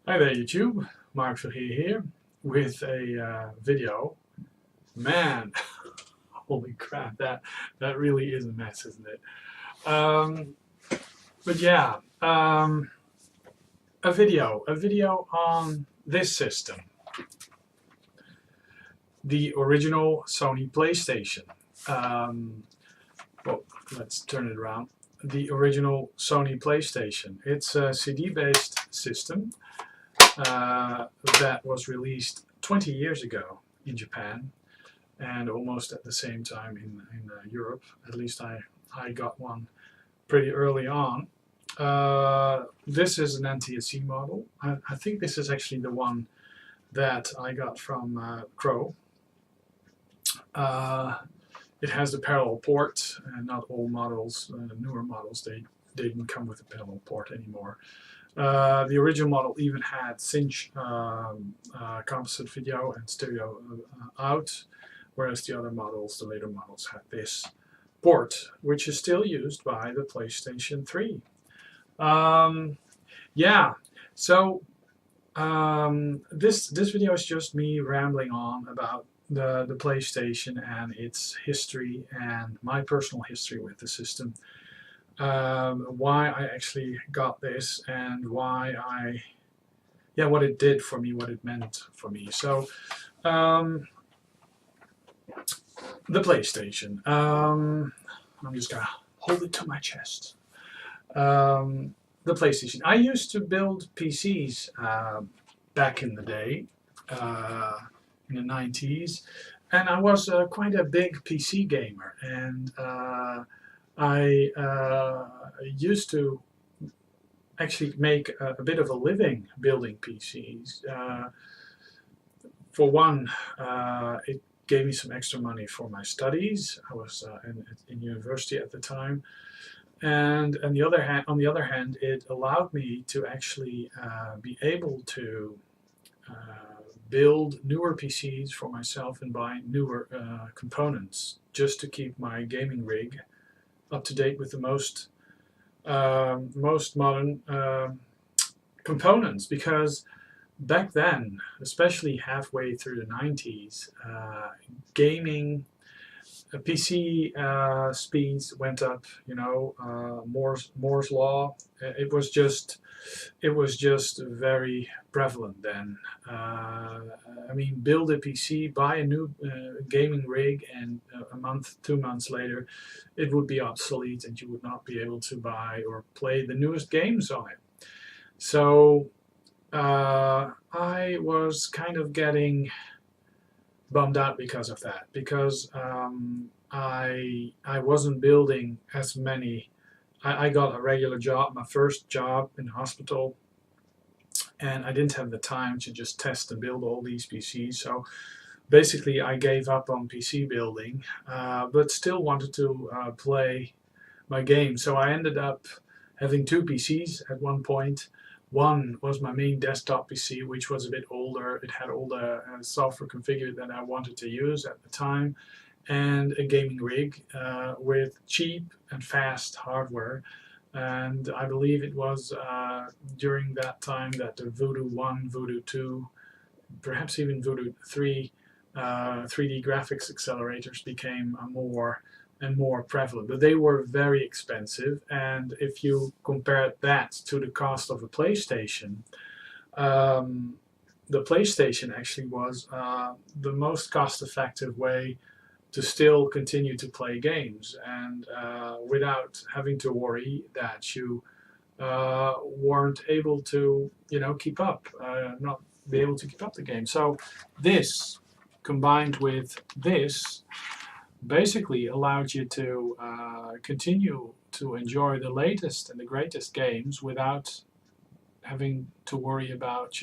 Hi there YouTube, Mark Verheer here with a video. Man, holy crap, that really is a mess, isn't it? Um, but yeah, a video on this system, the original Sony Playstation. Um, well, let's turn it around. The original Sony Playstation. It's a CD-based system that was released 20 years ago in Japan and almost at the same time in Europe. At least I got one pretty early on. This is an NTSC model. I think this is actually the one that I got from Crow. It has the parallel port, and not all models, newer models, they didn't come with a parallel port anymore. The original model even had cinch composite video and stereo out, whereas the other models, the later models, had this port, which is still used by the PlayStation 3. Yeah, so this video is just me rambling on about the PlayStation and its history and my personal history with the system. Why I actually got this and what it did for me, what it meant for me. So, the PlayStation. I'm just gonna hold it to my chest. The PlayStation. I used to build PCs back in the day, in the 90s, and I was quite a big PC gamer, and I used to actually make a bit of a living building PCs. For one, it gave me some extra money for my studies. I was in university at the time, and on the other hand, it allowed me to actually be able to build newer PCs for myself and buy newer components just to keep my gaming rig up to date with the most modern components, because back then, especially halfway through the 90s, gaming PC speeds went up. Moore's law. It was just very prevalent then. I mean, build a PC, buy a new gaming rig, and a month, 2 months later, it would be obsolete, and you would not be able to buy or play the newest games on it. So I was kind of getting bummed out because of that, because I wasn't building as many. I got a regular job, my first job in hospital, and I didn't have the time to just test and build all these PCs. So basically I gave up on PC building, but still wanted to play my game. So I ended up having two PCs at one point. One was my main desktop PC, which was a bit older. It had all the software configured that I wanted to use at the time, and a gaming rig with cheap and fast hardware. And I believe it was during that time that the Voodoo 1, Voodoo 2, perhaps even Voodoo 3 3D graphics accelerators became more and more prevalent. But they were very expensive, and if you compare that to the cost of a PlayStation, the PlayStation actually was the most cost-effective way to still continue to play games, and without having to worry that you weren't able to, keep up, not be able to keep up the game. So this, combined with this, basically allowed you to continue to enjoy the latest and the greatest games without having to worry about,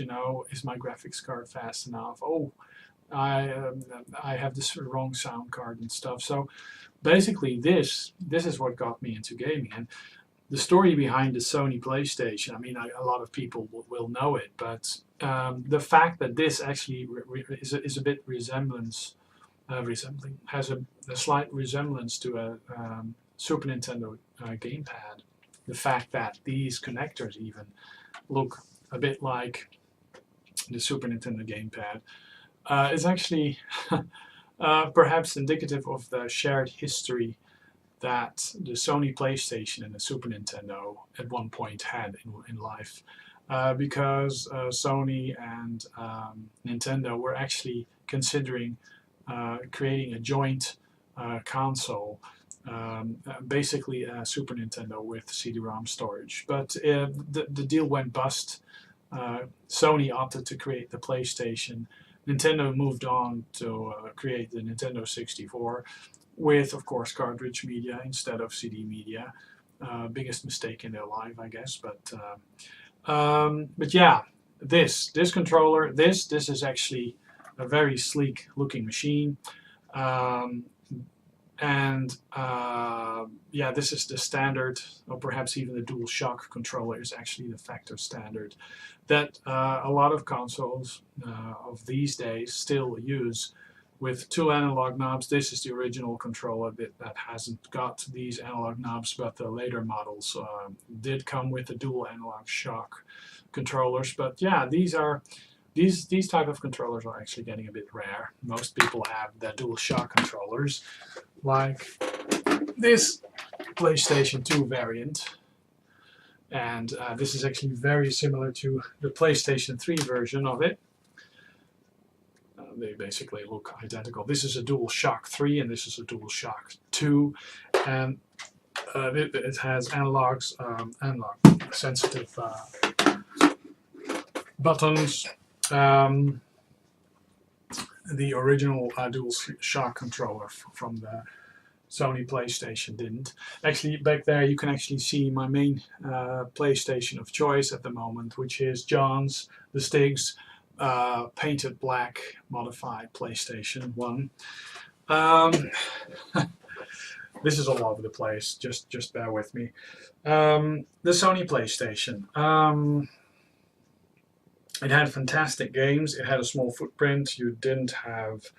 is my graphics card fast enough? Oh, I have this wrong sound card and stuff. So basically this is what got me into gaming. And the story behind the Sony PlayStation, I mean, a lot of people will know it, but the fact that this actually is a bit resembling, has a slight resemblance to a Super Nintendo gamepad. The fact that these connectors even look a bit like the Super Nintendo gamepad, is actually perhaps indicative of the shared history that the Sony Playstation and the Super Nintendo at one point had in life. Because Sony and Nintendo were actually considering creating a joint console, basically a Super Nintendo with CD-ROM storage. But the deal went bust. Sony opted to create the PlayStation. Nintendo moved on to create the Nintendo 64 with, of course, cartridge media instead of CD media. Biggest mistake in their life, I guess. But yeah, this controller, this is actually a very sleek looking machine. Yeah, this is the standard, or perhaps even the DualShock controller is actually the factor standard that a lot of consoles of these days still use with 2 analog knobs. This is the original controller that hasn't got these analog knobs, but the later models did come with the dual analog shock controllers. But yeah, these type of controllers are actually getting a bit rare. Most people have the dual shock controllers, like this PlayStation 2 variant. And this is actually very similar to the PlayStation 3 version of it. They basically look identical. This is a DualShock 3 and this is a DualShock 2. And it has analog sensitive buttons. The original DualShock controller from the Sony PlayStation didn't. Actually, back there you can actually see my main PlayStation of choice at the moment, which is John's, the Stig's painted black modified PlayStation 1. This is all over the place, just bear with me. The Sony PlayStation. It had fantastic games. It had a small footprint. You didn't have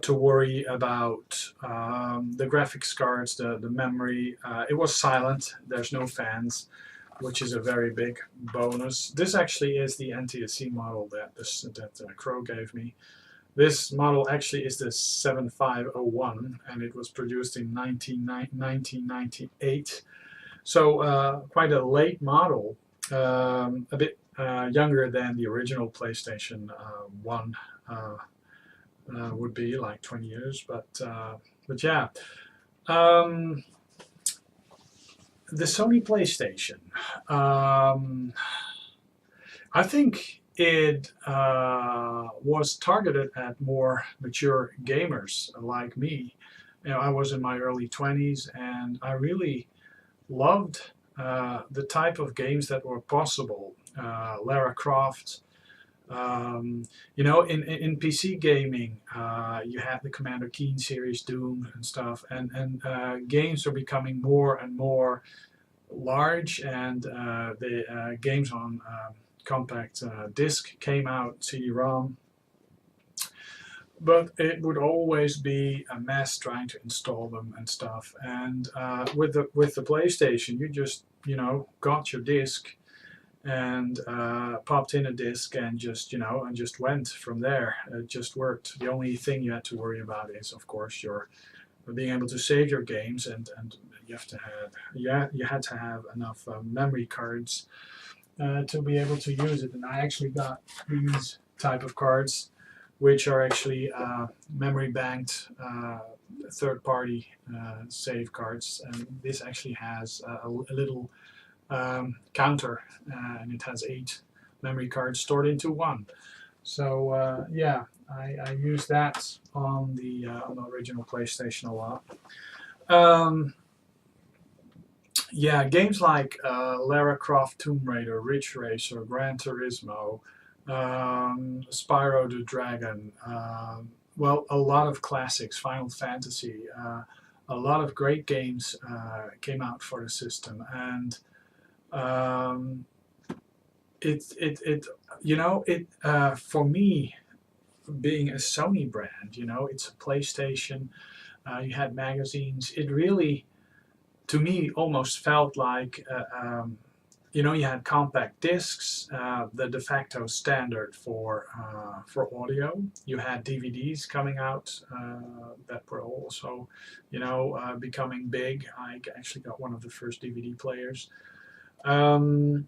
to worry about the graphics cards, the memory. It was silent. There's no fans, which is a very big bonus. This actually is the NTSC model that Crow gave me. This model actually is the 7501, and it was produced in 1998. So quite a late model, a bit younger than the original PlayStation 1 would be, like 20 years. But yeah. The Sony PlayStation, I think it was targeted at more mature gamers like me. You know, I was in my early 20s and I really loved the type of games that were possible. Lara Croft. You know, in PC gaming, you had the Commander Keen series, Doom and stuff, and games are becoming more and more large, and the games on compact disc came out, CD-ROM, but it would always be a mess trying to install them and stuff. And with the PlayStation, you just, you know, got your disc and popped in a disc and just, you know, and just went from there. It just worked. The only thing you had to worry about is, of course, your being able to save your games, and you have to have, you had to have enough memory cards to be able to use it. And I actually got these type of cards, which are actually memory banked third-party save cards, and this actually has a little counter, and it has 8 memory cards stored into one. So yeah, I use that on the original PlayStation a lot. Yeah, games like Lara Croft Tomb Raider, Ridge Racer, Gran Turismo, Spyro the Dragon, well, a lot of classics, Final Fantasy, a lot of great games came out for the system, and you know, for me, being a Sony brand, you know, it's a PlayStation, you had magazines, it really, to me, almost felt like you had compact discs, the de facto standard for audio. You had DVDs coming out that were also, becoming big. I actually got one of the first DVD players, and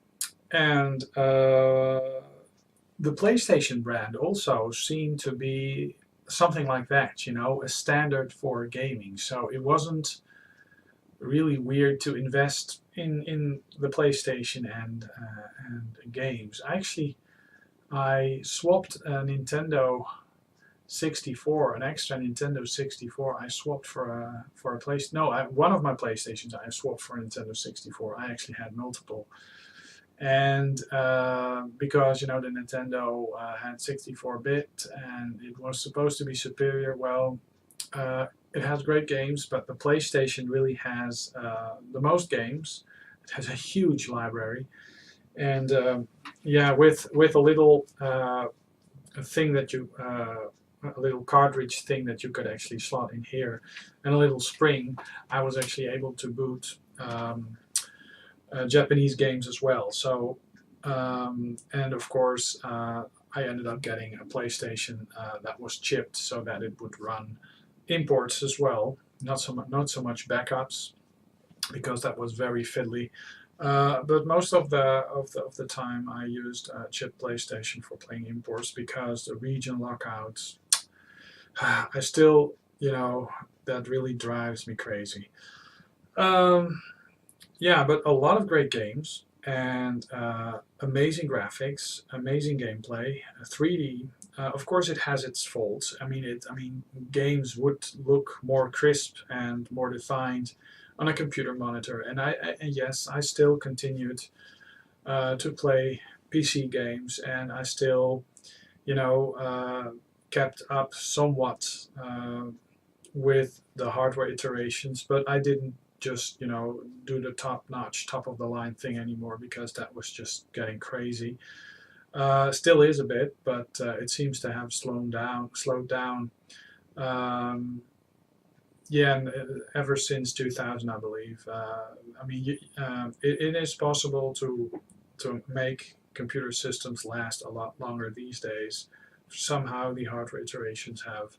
the PlayStation brand also seemed to be something like that. A standard for gaming. So it wasn't really weird to invest in the PlayStation and games. Actually, I swapped a Nintendo 64, an extra Nintendo 64. I swapped for a place. No, one of my PlayStations I swapped for a Nintendo 64. I actually had multiple, and because the Nintendo had 64-bit and it was supposed to be superior. Well, it has great games, but the PlayStation really has the most games. It has a huge library, and with a little thing that a little cartridge thing that you could actually slot in here, and a little spring, I was actually able to boot Japanese games as well. So, and of course, I ended up getting a PlayStation that was chipped so that it would run imports as well. Not so much backups, because that was very fiddly. But most of the time, I used chip PlayStation for playing imports, because the region lockouts, I still, that really drives me crazy. Yeah, but a lot of great games, and amazing graphics, amazing gameplay, 3D. Of course, it has its faults. I mean, games would look more crisp and more defined on a computer monitor. And yes, I still continued to play PC games, and I still, kept up somewhat with the hardware iterations, but I didn't just do the top of the line thing anymore, because that was just getting crazy. Still is a bit, but it seems to have slowed down. Yeah, and ever since 2000, I believe. It is possible to make computer systems last a lot longer these days. Somehow the hardware iterations have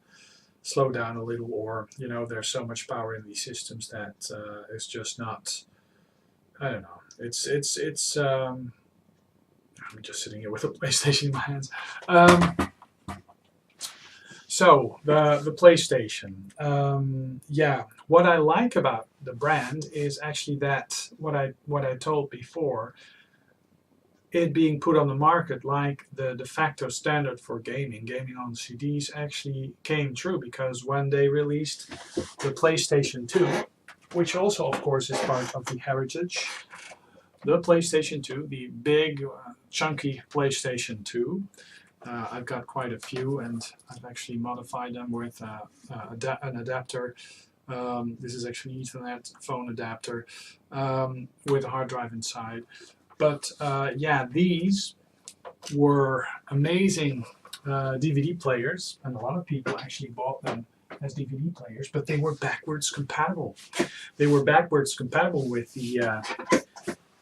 slowed down a little, or there's so much power in these systems that it's just not. I don't know. It's. I'm just sitting here with a PlayStation in my hands. So the PlayStation, yeah. What I like about the brand is actually that what I told before, it being put on the market like the de facto standard for gaming on CDs, actually came true, because when they released the PlayStation 2, which also of course is part of the heritage, the PlayStation 2, the big chunky PlayStation 2. I've got quite a few, and I've actually modified them with an adapter. This is actually an Ethernet phone adapter with a hard drive inside. But yeah, these were amazing DVD players, and a lot of people actually bought them as DVD players, but they were backwards compatible. They were backwards compatible with the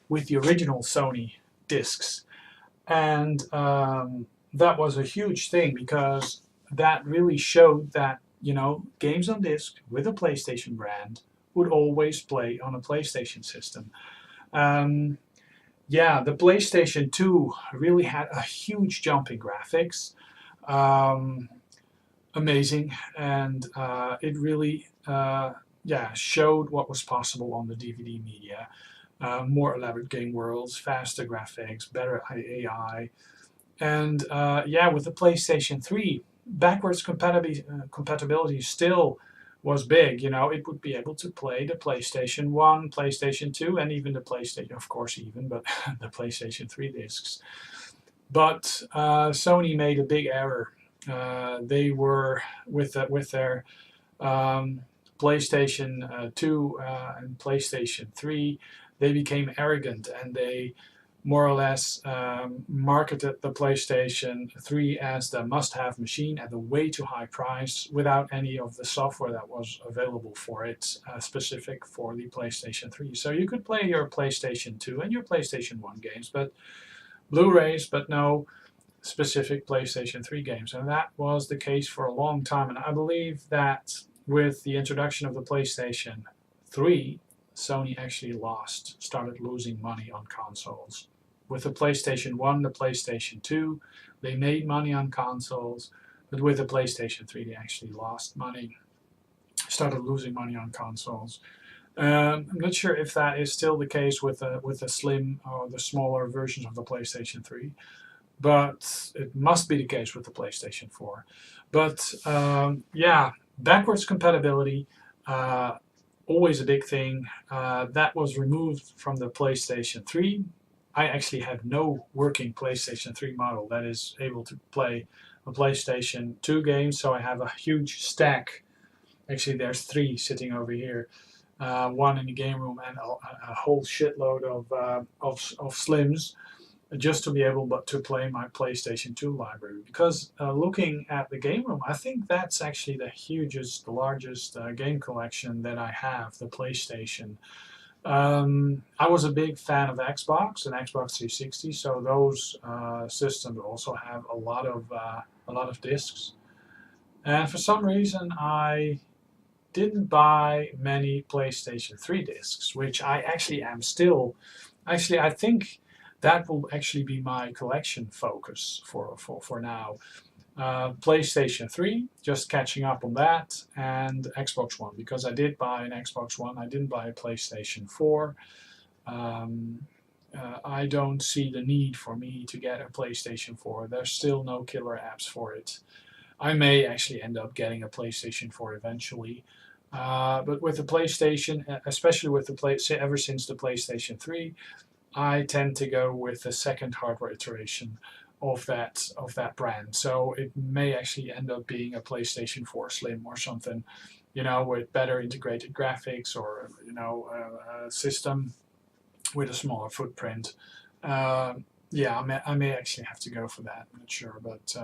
original Sony discs, and that was a huge thing, because that really showed that games on disc with a PlayStation brand would always play on a PlayStation system. Yeah, the PlayStation 2 really had a huge jump in graphics. Amazing, and it really showed what was possible on the DVD media. More elaborate game worlds, faster graphics, better AI, and with the PlayStation 3, backwards compatibility still was big. It would be able to play the PlayStation 1, PlayStation 2, and even the PlayStation, of course, but the PlayStation 3 discs. But Sony made a big error. They were with their PlayStation 2 and PlayStation 3. They became arrogant, and they more or less marketed the PlayStation 3 as the must-have machine at a way too high price without any of the software that was available for it, specific for the PlayStation 3. So you could play your PlayStation 2 and your PlayStation 1 games, but Blu-rays, but no specific PlayStation 3 games. And that was the case for a long time. And I believe that with the introduction of the PlayStation 3, Sony actually started losing money on consoles. With the PlayStation 1, the PlayStation 2, they made money on consoles, but with the PlayStation 3, they actually lost money, started losing money on consoles. I'm not sure if that is still the case with the slim or the smaller versions of the PlayStation 3, but it must be the case with the PlayStation 4. But yeah, backwards compatibility, always a big thing. That was removed from the PlayStation 3. I actually have no working PlayStation 3 model that is able to play a PlayStation 2 game, so I have a huge stack. Actually, there's 3 sitting over here. One in the game room and a whole shitload of slims, just to be able to play my PlayStation 2 library. Because looking at the game room, I think that's actually the largest game collection that I have, the PlayStation. I was a big fan of Xbox and Xbox 360, so those systems also have a lot of discs. And for some reason, I didn't buy many PlayStation 3 discs, which I actually am still. Actually, I think that will actually be my collection focus for now. PlayStation 3, just catching up on that, and Xbox One, because I did buy an Xbox One. I didn't buy a PlayStation 4. I don't see the need for me to get a PlayStation 4. There's still no killer apps for it. I may actually end up getting a PlayStation 4 eventually. But with the PlayStation, especially with ever since the PlayStation 3, I tend to go with the second hardware iteration of that brand. So it may actually end up being a PlayStation 4 Slim or something, with better integrated graphics, or a system with a smaller footprint. Yeah, I may actually have to go for that. I'm not sure, but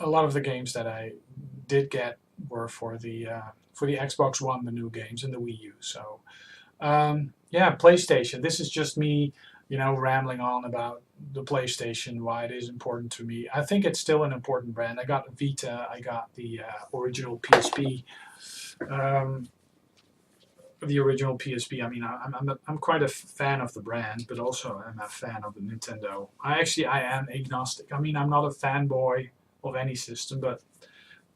a lot of the games that I did get were for the Xbox One, the new games, and the Wii U. So yeah, PlayStation. This is just me, rambling on about the PlayStation, why it is important to me. I think it's still an important brand. I got Vita. I got the original PSP. The original PSP. I mean, I'm quite a fan of the brand, but also I'm a fan of the Nintendo. I am agnostic. I mean, I'm not a fanboy of any system, but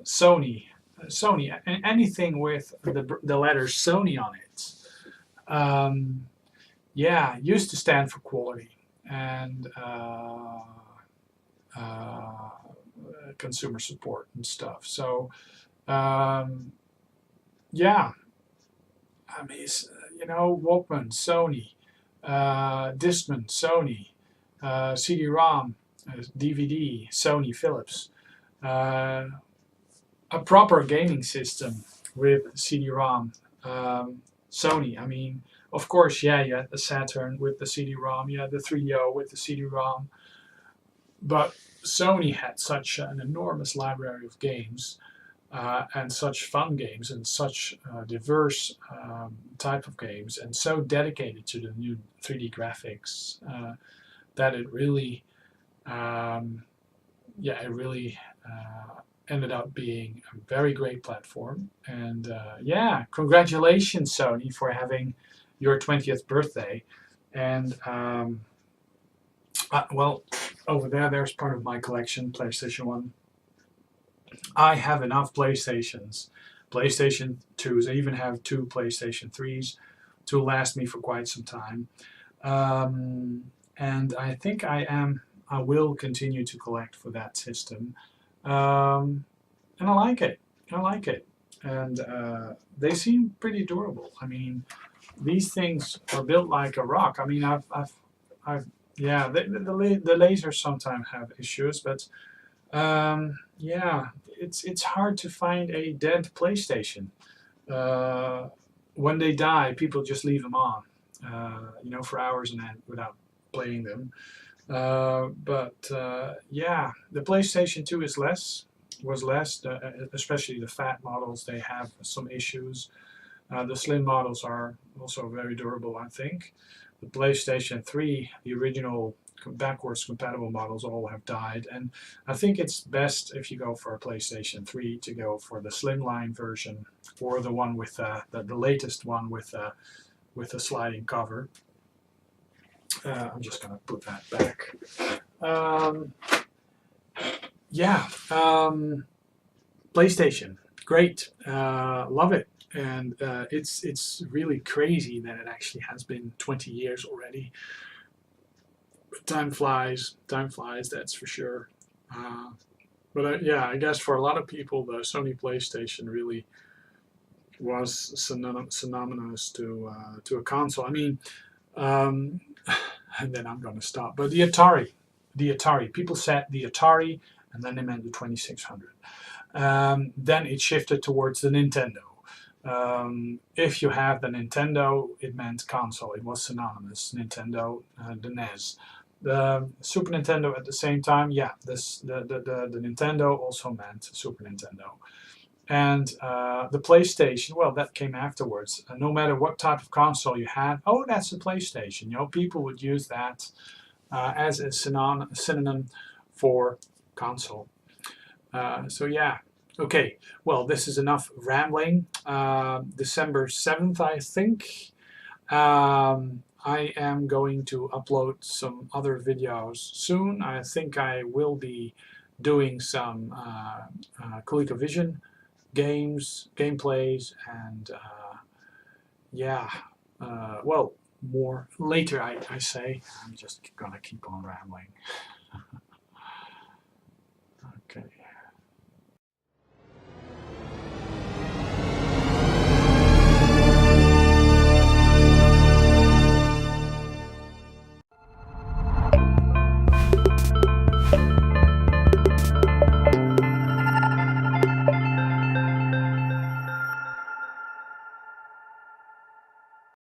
Sony, anything with the letter Sony on it, yeah, used to stand for quality and consumer support and stuff. So yeah, I mean, Walkman, Sony, Discman, Sony, CD-ROM, DVD, Sony, Philips. A proper gaming system with CD-ROM, Sony. I mean, of course, yeah, you had the Saturn with the CD-ROM, you had the 3DO with the CD-ROM, but Sony had such an enormous library of games, and such fun games, and such diverse type of games, and so dedicated to the new 3D graphics, that it really, ended up being a very great platform. And yeah, congratulations, Sony, for having your 20th birthday. And well, over there's part of my collection, PlayStation 1. I have enough PlayStation 2s. I even have 2 PlayStation 3s to last me for quite some time. And I think I will continue to collect for that system. And I like it. And they seem pretty durable. I mean, these things are built like a rock. I mean, yeah, the lasers sometimes have issues, but yeah, it's hard to find a dead PlayStation. When they die, people just leave them on, for hours and end without playing them. Yeah, the PlayStation 2 is was less, especially the fat models. They have some issues. The slim models are also very durable, I think. The PlayStation 3, the original backwards compatible models all have died, and I think it's best if you go for a PlayStation 3 to go for the slimline version or the one with the latest one with a sliding cover. I'm just gonna put that back. Yeah, PlayStation, great, love it, and it's really crazy that it actually has been 20 years already. But time flies, that's for sure. Yeah, I guess for a lot of people, the Sony PlayStation really was synonymous to a console. I mean, um, and then I'm going to stop. But the Atari. People said the Atari, and then they meant the 2600. Then it shifted towards the Nintendo. If you have the Nintendo, it meant console. It was synonymous. Nintendo, the NES. The Super Nintendo at the same time, yeah, the Nintendo also meant Super Nintendo. And the PlayStation, well, that came afterwards. No matter what type of console you had, oh, that's a PlayStation. You know, people would use that as a synonym for console. So yeah, okay. Well, this is enough rambling. December 7th, I think. I am going to upload some other videos soon. I think I will be doing some ColecoVision gameplays, and yeah, well, more later, I say. I'm just gonna keep on rambling.